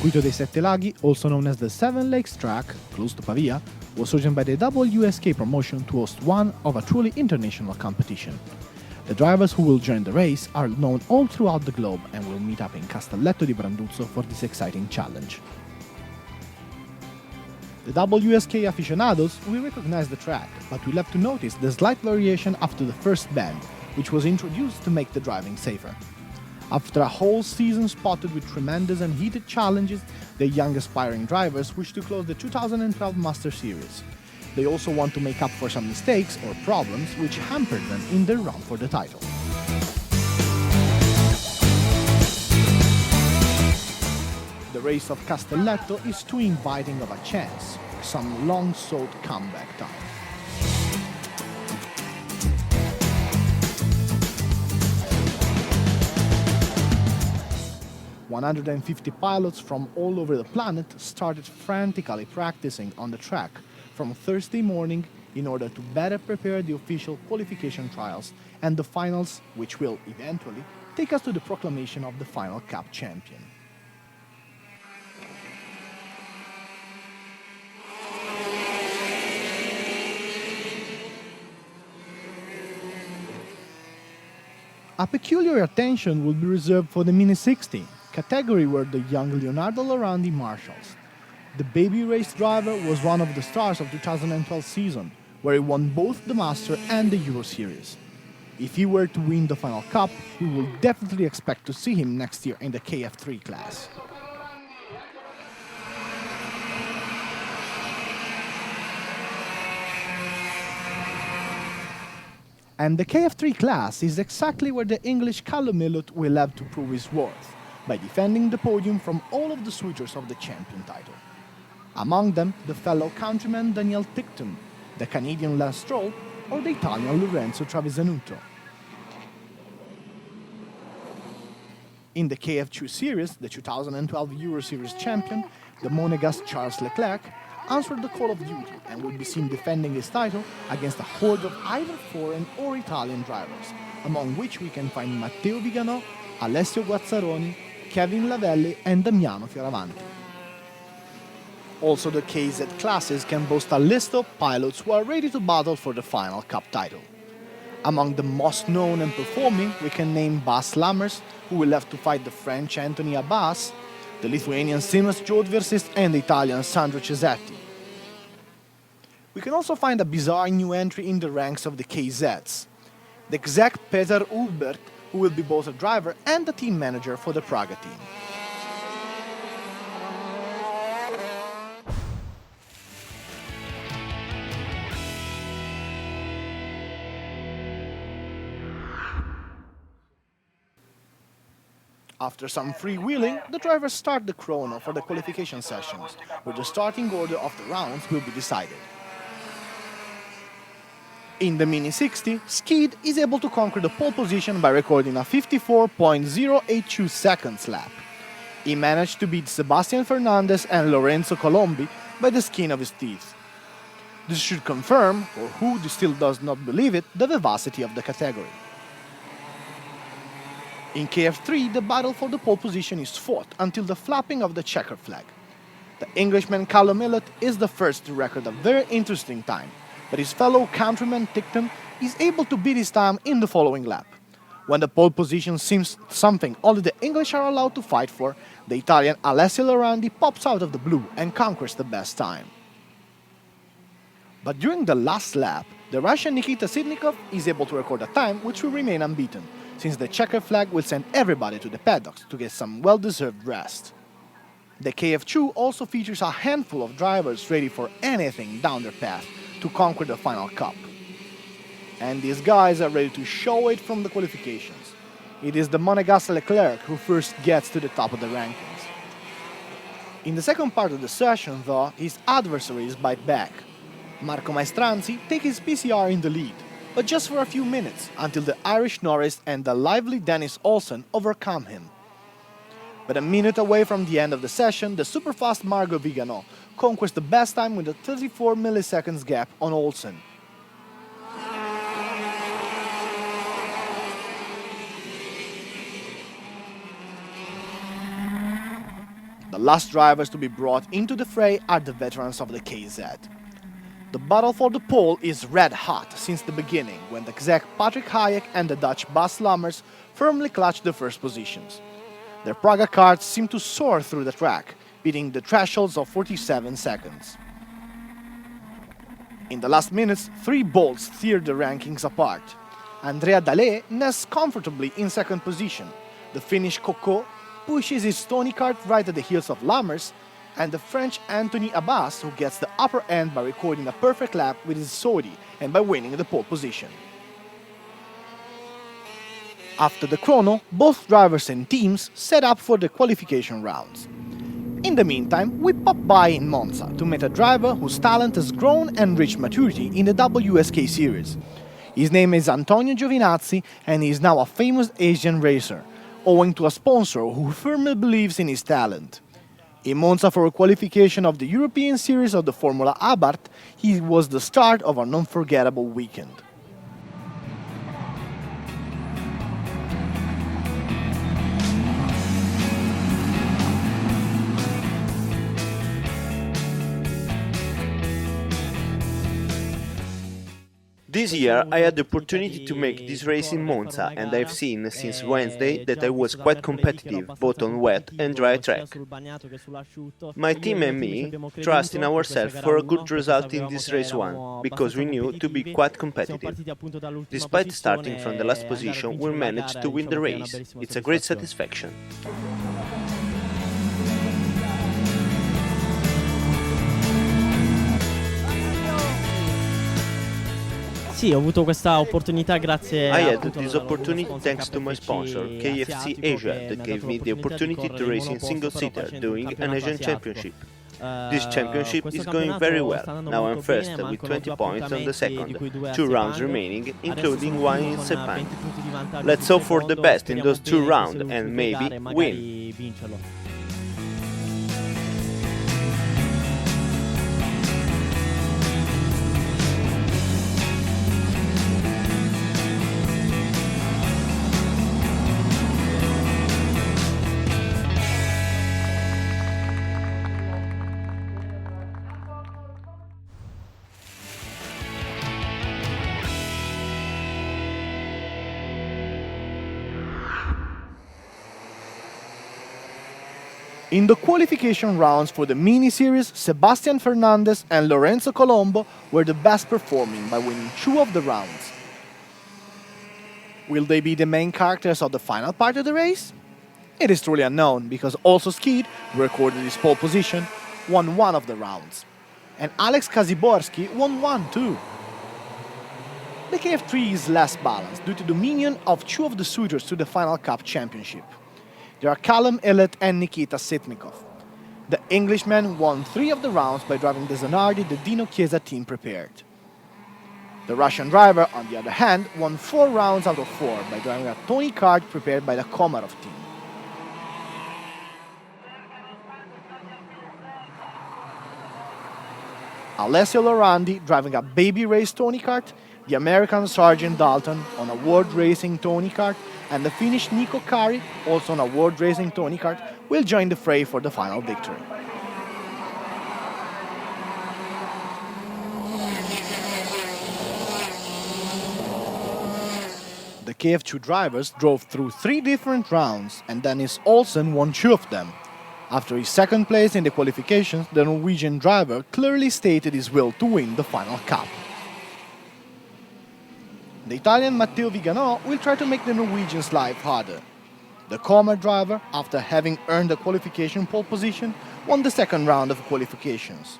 Circuito dei Sette Laghi, also known as the Seven Lakes track, close to Pavia, was chosen by the WSK promotion to host one of a truly international competition. The drivers who will join the race are known all throughout the globe and will meet up in Castelletto di Branduzzo for this exciting challenge. The WSK aficionados will recognize the track, but will have to notice the slight variation after the first bend, which was introduced to make the driving safer. After a whole season spotted with tremendous and heated challenges, the young aspiring drivers wish to close the 2012 Master Series. They also want to make up for some mistakes or problems which hampered them in their run for the title. The race of Castelletto is too inviting of a chance for some long-sought comeback time. 150 pilots from all over the planet started frantically practicing on the track from Thursday morning in order to better prepare the official qualification trials and the finals, which will eventually take us to the proclamation of the final Cup champion. A peculiar attention will be reserved for the Mini 60, category where the young Leonardo Lorandi marshals. The baby race driver was one of the stars of 2012 season, where he won both the Master and the Euro Series. If he were to win the final cup, we will definitely expect to see him next year in the KF3 class. And the KF3 class is exactly where the English Callum Millot will have to prove his worth, by defending the podium from all of the suitors of the champion title. Among them, the fellow countryman Daniel Ticton, the Canadian Lance Stroll, or the Italian Lorenzo Travisanuto. In the KF2 series, the 2012 Euro Series champion, the Monegasque Charles Leclerc, answered the call of duty and will be seen defending his title against a horde of either foreign or Italian drivers, among which we can find Matteo Viganò, Alessio Guazzaroni, Kevin Lavelli and Damiano Fioravanti. Also, the KZ classes can boast a list of pilots who are ready to battle for the final Cup title. Among the most known and performing, we can name Bas Lammers, who will have to fight the French Anthony Abbas, the Lithuanian Simas Jodversis and the Italian Sandro Cesetti. We can also find a bizarre new entry in the ranks of the KZs, the Czech Peter Ulbert, who will be both a driver and a team manager for the Praga team. After some freewheeling, the drivers start the chrono for the qualification sessions, where the starting order of the rounds will be decided. In the Mini 60, Skid is able to conquer the pole position by recording a 54.082 seconds lap. He managed to beat Sebastian Fernandez and Lorenzo Colombi by the skin of his teeth. This should confirm, for who still does not believe it, the vivacity of the category. In KF3, the battle for the pole position is fought until the flapping of the checker flag. The Englishman Callum Millot is the first to record a very interesting time, but his fellow countryman Ticton is able to beat his time in the following lap. When the pole position seems something only the English are allowed to fight for, the Italian Alessio Lorandi pops out of the blue and conquers the best time. But during the last lap, the Russian Nikita Sidnikov is able to record a time which will remain unbeaten, since the checker flag will send everybody to the paddocks to get some well-deserved rest. The KF2 also features a handful of drivers ready for anything down their path to conquer the final cup. And these guys are ready to show it from the qualifications. It is the Monegasque Leclerc who first gets to the top of the rankings. In the second part of the session, though, his adversaries bite back. Marco Maestranzi takes his PCR in the lead, but just for a few minutes, until the Irish Norris and the lively Dennis Olsen overcome him. But a minute away from the end of the session, the super-fast Marco Viganò conquers the best time with a 34 milliseconds gap on Olsen. The last drivers to be brought into the fray are the veterans of the KZ. The battle for the pole is red hot since the beginning, when the Czech Patrick Hayek and the Dutch Bas Lammers firmly clutched the first positions. Their Praga cars seem to soar through the track, beating the thresholds of 47 seconds. In the last minutes, 3 bolts tear the rankings apart. Andrea Dalé nests comfortably in second position. The Finnish Coco pushes his Tony kart right at the heels of Lammers, and the French Anthony Abbas, who gets the upper end by recording a perfect lap with his Saudi and by winning the pole position. After the chrono, both drivers and teams set up for the qualification rounds. In the meantime, we pop by in Monza to meet a driver whose talent has grown and reached maturity in the WSK series. His name is Antonio Giovinazzi and he is now a famous Asian racer, owing to a sponsor who firmly believes in his talent. In Monza for a qualification of the European Series of the Formula Abarth, he was the start of an unforgettable weekend. This year I had the opportunity to make this race in Monza and I've seen since Wednesday that I was quite competitive both on wet and dry track. My team and me trust in ourselves for a good result in this race 1 because we knew to be quite competitive. Despite starting from the last position, we managed to win the race. It's a great satisfaction. Sì, ho avuto questa opportunità grazie I had this opportunity thanks to my sponsor, KFC Asia, that gave me the opportunity to race in single-seater, doing an Asian championship. This championship is going very well. Now I'm first with 20 points on the second, 2 rounds remaining, including one in Sepang. Let's hope for the best in those 2 rounds and maybe win. In the qualification rounds for the mini-series, Sebastian Fernandez and Lorenzo Colombo were the best performing by winning 2 of the rounds. Will they be the main characters of the final part of the race? It is truly unknown because also Skid, who recorded his pole position, won 1 of the rounds. And Alex Kaziborski won 1 too. The KF3 is less balanced due to the minion of 2 of the suitors to the Final Cup Championship. There are Callum Ilott and Nikita Sitnikov. The Englishman won 3 of the rounds by driving the Zanardi the Dino Chiesa team prepared. The Russian driver, on the other hand, won 4 rounds out of 4 by driving a Tony kart prepared by the Komarov team. Alessio Lorandi driving a baby race Tony kart, the American Sergeant Dalton on a World Racing Tony kart, and the Finnish Nico Kari, also on a World Racing Tony kart, will join the fray for the final victory. The KF2 drivers drove through 3 different rounds, and Dennis Olsen won 2 of them. After his second place in the qualifications, the Norwegian driver clearly stated his will to win the final cup. The Italian Matteo Viganò will try to make the Norwegians' life harder. The Comer driver, after having earned the qualification pole position, won the second round of qualifications.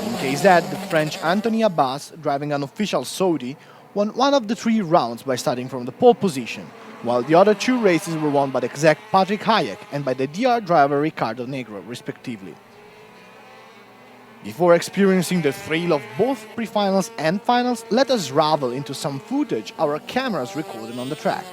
In KZ, the French Anthony Abbas, driving an official Saudi, won 1 of the 3 rounds by starting from the pole position, while the other 2 races were won by the Czech Patrick Hayek and by the DR driver Ricardo Negro, respectively. Before experiencing the thrill of both pre-finals and finals, let us ravel into some footage our cameras recorded on the track.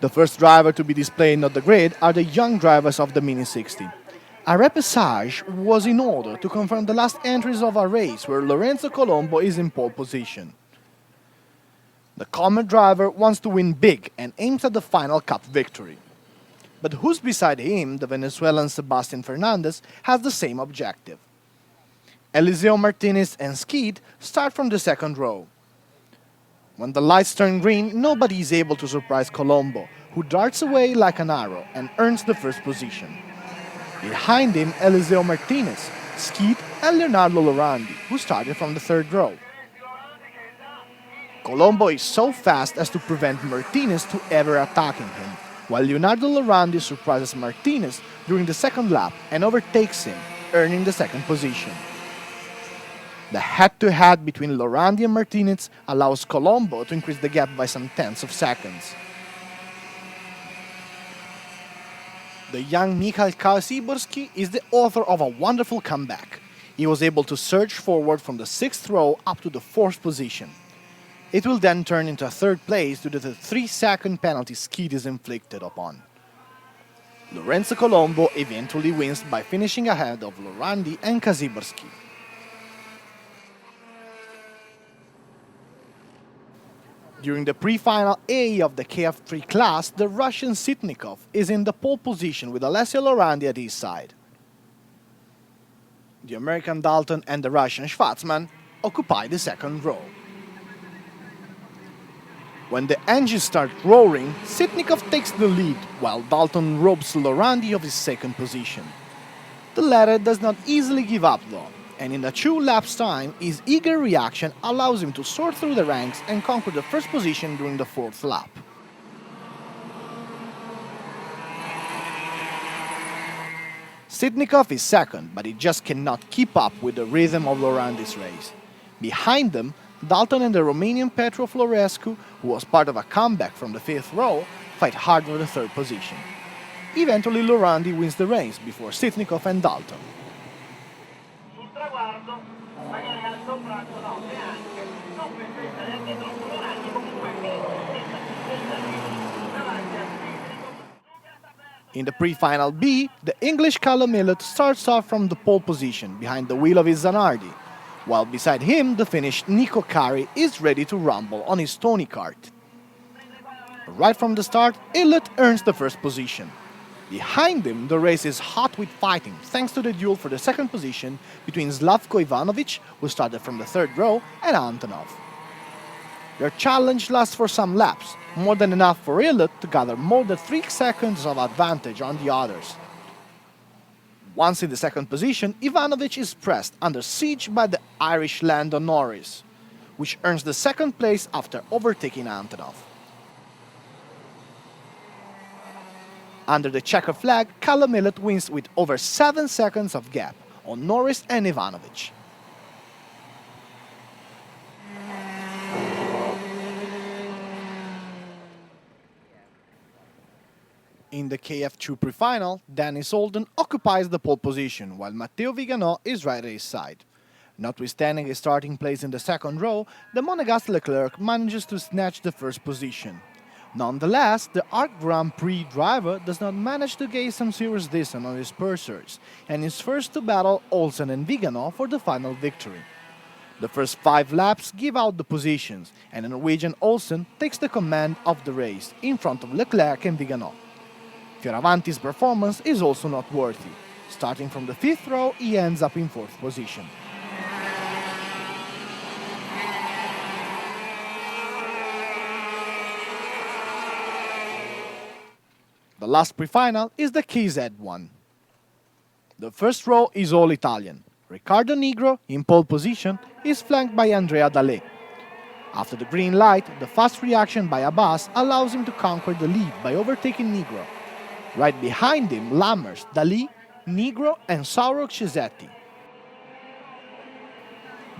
The first driver to be displayed on the grid are the young drivers of the Mini 60. A repassage was in order to confirm the last entries of a race where Lorenzo Colombo is in pole position. The Comet driver wants to win big and aims at the final cup victory. But who's beside him, the Venezuelan Sebastian Fernandez, has the same objective. Eliseo Martinez and Skeet start from the second row. When the lights turn green, nobody is able to surprise Colombo, who darts away like an arrow and earns the first position. Behind him, Eliseo Martinez, Skeet, and Leonardo Lorandi, who started from the third row. Colombo is so fast as to prevent Martinez to ever attacking him, while Leonardo Lorandi surprises Martinez during the second lap and overtakes him, earning the second position. The head-to-head between Lorandi and Martinez allows Colombo to increase the gap by some tenths of seconds. The young Michał Kasiborski is the author of a wonderful comeback. He was able to surge forward from the sixth row up to the fourth position. It will then turn into a third place due to the 3-second penalty Skeet is inflicted upon. Lorenzo Colombo eventually wins by finishing ahead of Lorandi and Kasiborski. During the pre-final A of the KF3 class, the Russian Sitnikov is in the pole position with Alessio Lorandi at his side. The American Dalton and the Russian Schwarzman occupy the second row. When the engines start roaring, Sitnikov takes the lead, while Dalton robs Lorandi of his second position. The latter does not easily give up though, and in a 2 laps time, his eager reaction allows him to soar through the ranks and conquer the first position during the fourth lap. Sitnikov is second, but he just cannot keep up with the rhythm of Lorandi's race. Behind them, Dalton and the Romanian Petru Florescu, who was part of a comeback from the fifth row, fight hard for the third position. Eventually, Lorandi wins the race before Sitnikov and Dalton. In the pre-final B, the English Callum Millett starts off from the pole position behind the wheel of his Zanardi, while beside him the Finnish Nico Kari is ready to rumble on his Tony kart. Right from the start, Illett earns the first position. Behind him, the race is hot with fighting thanks to the duel for the second position between Slavko Ivanovic, who started from the third row, and Antonov. Their challenge lasts for some laps, more than enough for Illett to gather more than 3 seconds of advantage on the others. Once in the second position, Ivanovic is pressed under siege by the Irish Lando Norris, which earns the second place after overtaking Antonov. Under the checker flag, Callum Millett wins with over 7 seconds of gap on Norris and Ivanovic. In the KF2 pre-final, Dennis Holden occupies the pole position, while Matteo Viganò is right at his side. Notwithstanding his starting place in the second row, the Monegasque Leclerc manages to snatch the first position. Nonetheless, the ARC Grand Prix driver does not manage to gain some serious distance on his pursuers, and is first to battle Olsen and Viganò for the final victory. The first 5 laps give out the positions, and the Norwegian Olsen takes the command of the race in front of Leclerc and Viganò. Fioravanti's performance is also noteworthy. Starting from the 5th row, he ends up in 4th position. The last pre-final is the KZ one. The first row is all Italian. Riccardo Nigro, in pole position, is flanked by Andrea Dallet. After the green light, the fast reaction by Abbas allows him to conquer the lead by overtaking Nigro. Right behind him, Lammers, Dalli, Nigro, and Sauro Cesetti.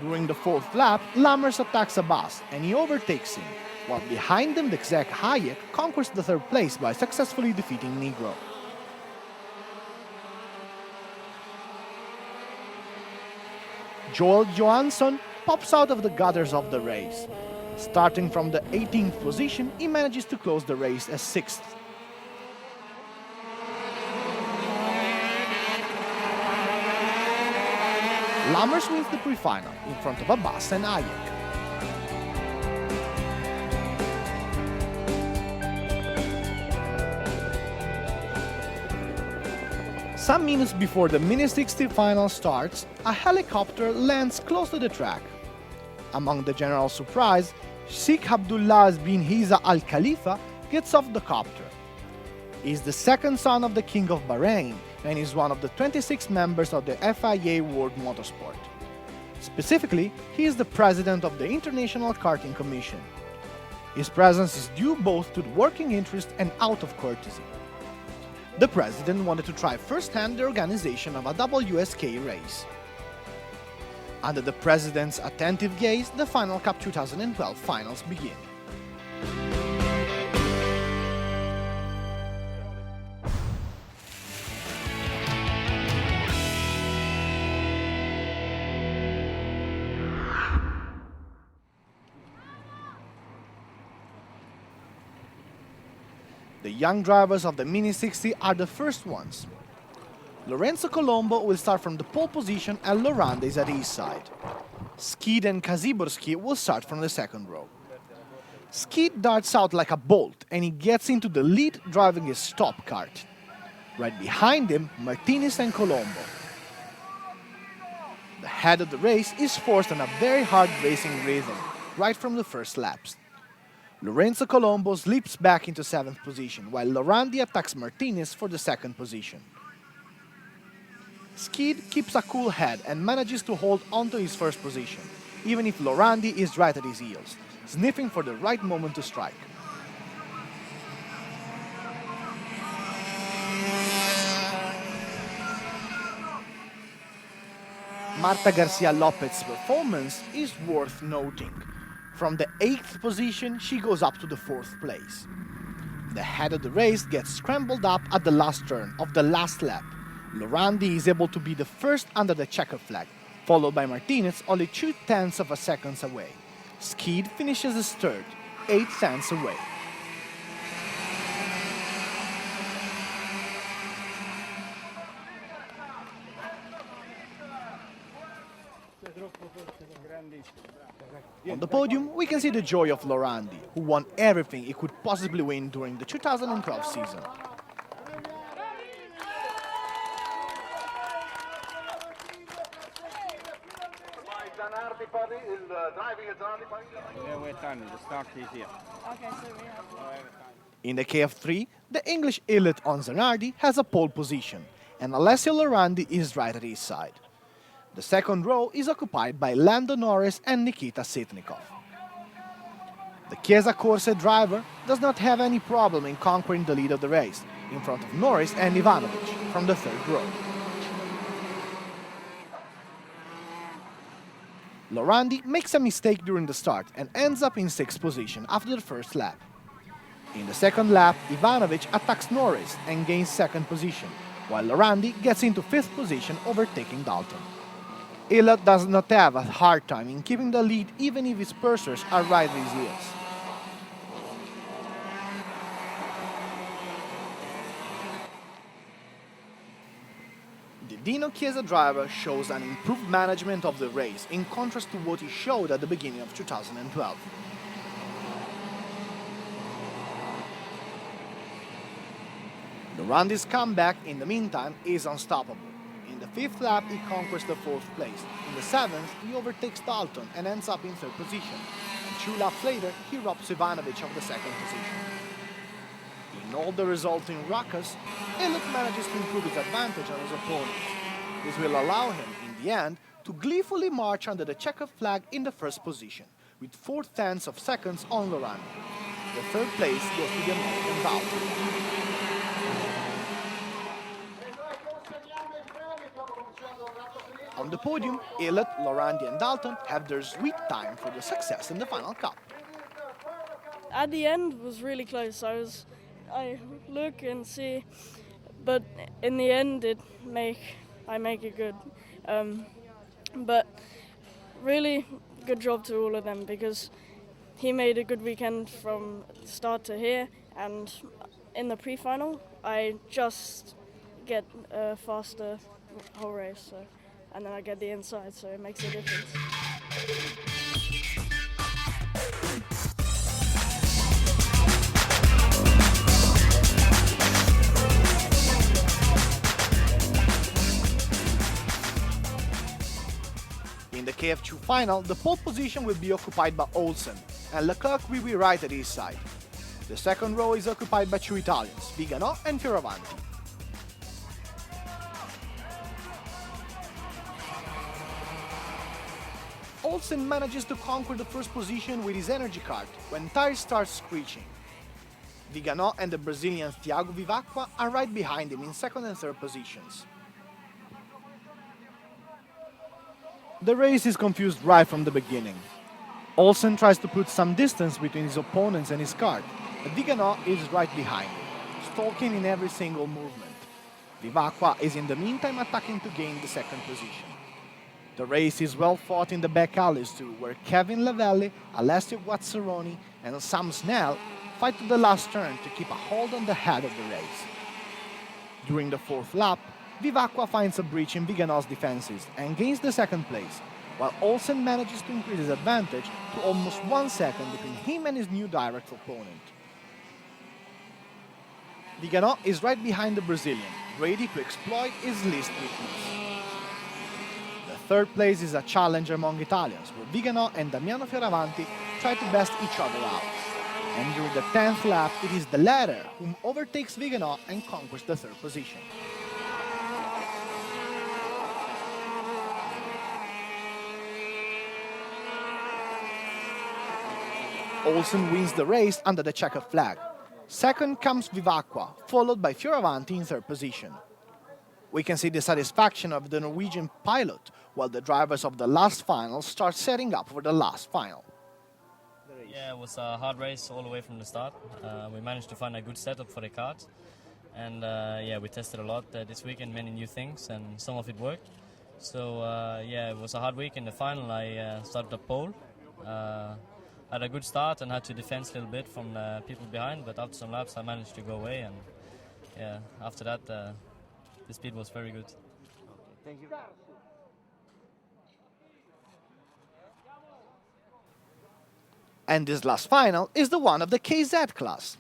During the 4th lap, Lammers attacks Abbas and he overtakes him, while behind him the Czech Hayek conquers the 3rd place by successfully defeating Nigro. Joel Johansson pops out of the gutters of the race. Starting from the 18th position, he manages to close the race as 6th. Lammers wins the pre-final in front of Abbas and Hayek. Some minutes before the Mini 60 final starts, a helicopter lands close to the track. Among the general surprise, Sheikh Abdullah bin Hiza Al Khalifa gets off the copter. He is the second son of the King of Bahrain and is one of the 26 members of the FIA World Motorsport. Specifically, he is the president of the International Karting Commission. His presence is due both to the working interest and out of courtesy. The president wanted to try firsthand the organization of a WSK race. Under the president's attentive gaze, the Final Cup 2012 finals begin. The young drivers of the Mini 60 are the first ones. Lorenzo Colombo will start from the pole position and Lorande is at his side. Skid and Kaziborski will start from the second row. Skid darts out like a bolt and he gets into the lead driving his stop kart. Right behind him, Martinez and Colombo. The head of the race is forced on a very hard racing rhythm right from the first laps. Lorenzo Colombo slips back into 7th position, while Lorandi attacks Martinez for the 2nd position. Skid keeps a cool head and manages to hold onto his 1st position, even if Lorandi is right at his heels, sniffing for the right moment to strike. Marta Garcia Lopez's performance is worth noting. From the 8th position, she goes up to the 4th place. The head of the race gets scrambled up at the last turn of the last lap. Lorandi is able to be the first under the checker flag, followed by Martinez only 0.2 of a second away. Skid finishes as third, 0.8 away. On the podium, we can see the joy of Lorandi, who won everything he could possibly win during the 2012 season. In the KF3, the English Illet on Zanardi has a pole position, and Alessio Lorandi is right at his side. The second row is occupied by Lando Norris and Nikita Sitnikov. The Chiesa Corse driver does not have any problem in conquering the lead of the race, in front of Norris and Ivanovic from the third row. Lorandi makes a mistake during the start and ends up in 6th position after the first lap. In the second lap, Ivanovic attacks Norris and gains 2nd position, while Lorandi gets into 5th position, overtaking Dalton. Ilott does not have a hard time in keeping the lead even if his pursuers are right at his heels. The Dino Chiesa driver shows an improved management of the race in contrast to what he showed at the beginning of 2012. Lorandi's comeback, in the meantime, is unstoppable. In the 5th lap, he conquers the 4th place. In the 7th, he overtakes Dalton and ends up in 3rd position. And 2 laps later, he robs Ivanovic of the 2nd position. In all the resulting ruckus, Ilott manages to improve his advantage on his opponents. This will allow him, in the end, to gleefully march under the checkered flag in the 1st position, with 4/10 of seconds on Lorandi. The 3rd place goes to the American Dalton. On the podium, Ilott, Lorandi and Dalton have their sweet time for the success in the Final Cup. At the end was really close. I look and see, but in the end I make it good. But really good job to all of them because he made a good weekend from start to here, and in the pre-final I just get a faster whole race, so, and then I get the inside, so it makes a difference. In the KF2 final, the pole position will be occupied by Olsen, and Leclerc will be right at his side. The second row is occupied by two Italians, Viganò and Fioravanti. Olsen manages to conquer the first position with his energy card when tires start screeching. Viganò and the Brazilian Thiago Vivacqua are right behind him in second and third positions. The race is confused right from the beginning. Olsen tries to put some distance between his opponents and his kart, but Viganò is right behind him, stalking in every single movement. Vivacqua is in the meantime attacking to gain the second position. The race is well fought in the back alleys too, where Kevin Lavelli, Alessio Guazzaroni and Sam Snell fight to the last turn to keep a hold on the head of the race. During the fourth lap, Vivacqua finds a breach in Viganò's defenses and gains the second place, while Olsen manages to increase his advantage to almost 1 second between him and his new direct opponent. Viganò is right behind the Brazilian, ready to exploit his least weakness. The third place is a challenge among Italians, where Viganò and Damiano Fioravanti try to best each other out. And during the 10th lap, it is the latter whom overtakes Viganò and conquers the third position. Olsen wins the race under the checkered flag. Second comes Vivacqua, followed by Fioravanti in third position. We can see the satisfaction of the Norwegian pilot, while the drivers of the last final start setting up for the last final. Yeah, it was a hard race all the way from the start. We managed to find a good setup for the kart, and yeah, we tested a lot this weekend, many new things, and some of it worked. So yeah, it was a hard week. In the final, I started a pole. Had a good start and had to defend a little bit from the people behind, but after some laps I managed to go away, and yeah, after that the speed was very good. Thank you. And this last final is the one of the KZ class.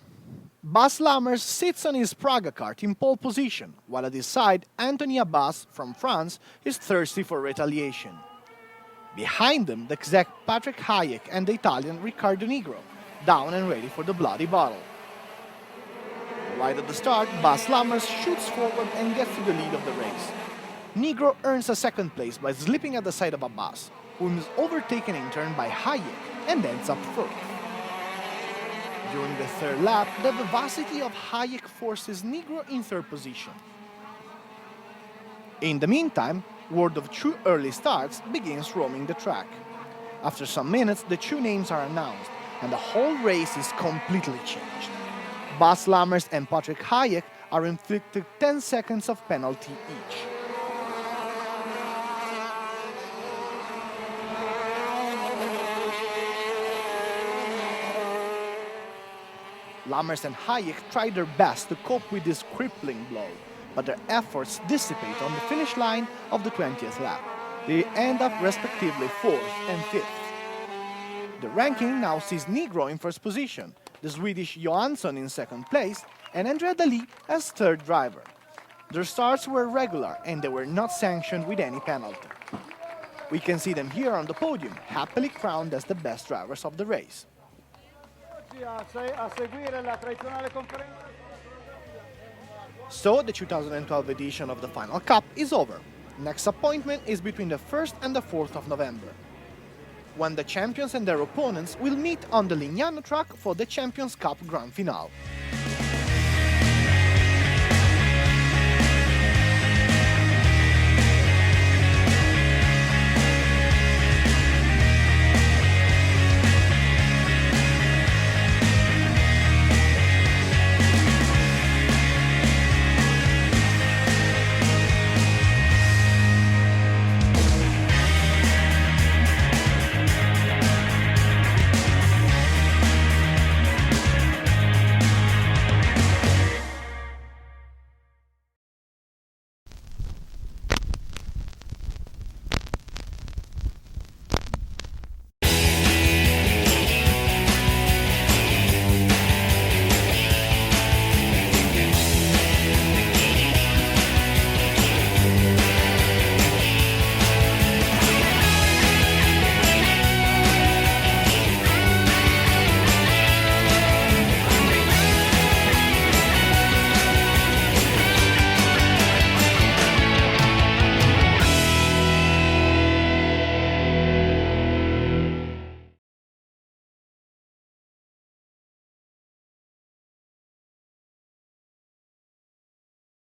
Bas Lammers sits on his Praga kart in pole position, while at his side Anthony Abbas from France is thirsty for retaliation. Behind them, the Czech Patrick Hayek and the Italian Riccardo Nigro, down and ready for the bloody battle. Right at the start, Bas Lammers shoots forward and gets to the lead of the race. Nigro earns a second place by slipping at the side of Abbas, whom is overtaken in turn by Hayek and ends up fourth. During the third lap, the vivacity of Hayek forces Nigro in third position. In the meantime, word of two early starts begins roaming the track. After some minutes, the two names are announced, and the whole race is completely changed. Bas Lammers and Patrick Hayek are inflicted 10 seconds of penalty each. Lammers and Hayek try their best to cope with this crippling blow, but their efforts dissipate on the finish line of the 20th lap. They end up respectively 4th and 5th. The ranking now sees Nigro in first position, the Swedish Johansson in second place, and Andrea Dali as third driver. Their starts were regular and they were not sanctioned with any penalty. We can see them here on the podium, happily crowned as the best drivers of the race. So the 2012 edition of the Final Cup is over. Next appointment is between the 1st and the 4th of November, when the champions and their opponents will meet on the Lignano track for the Champions Cup Grand Finale.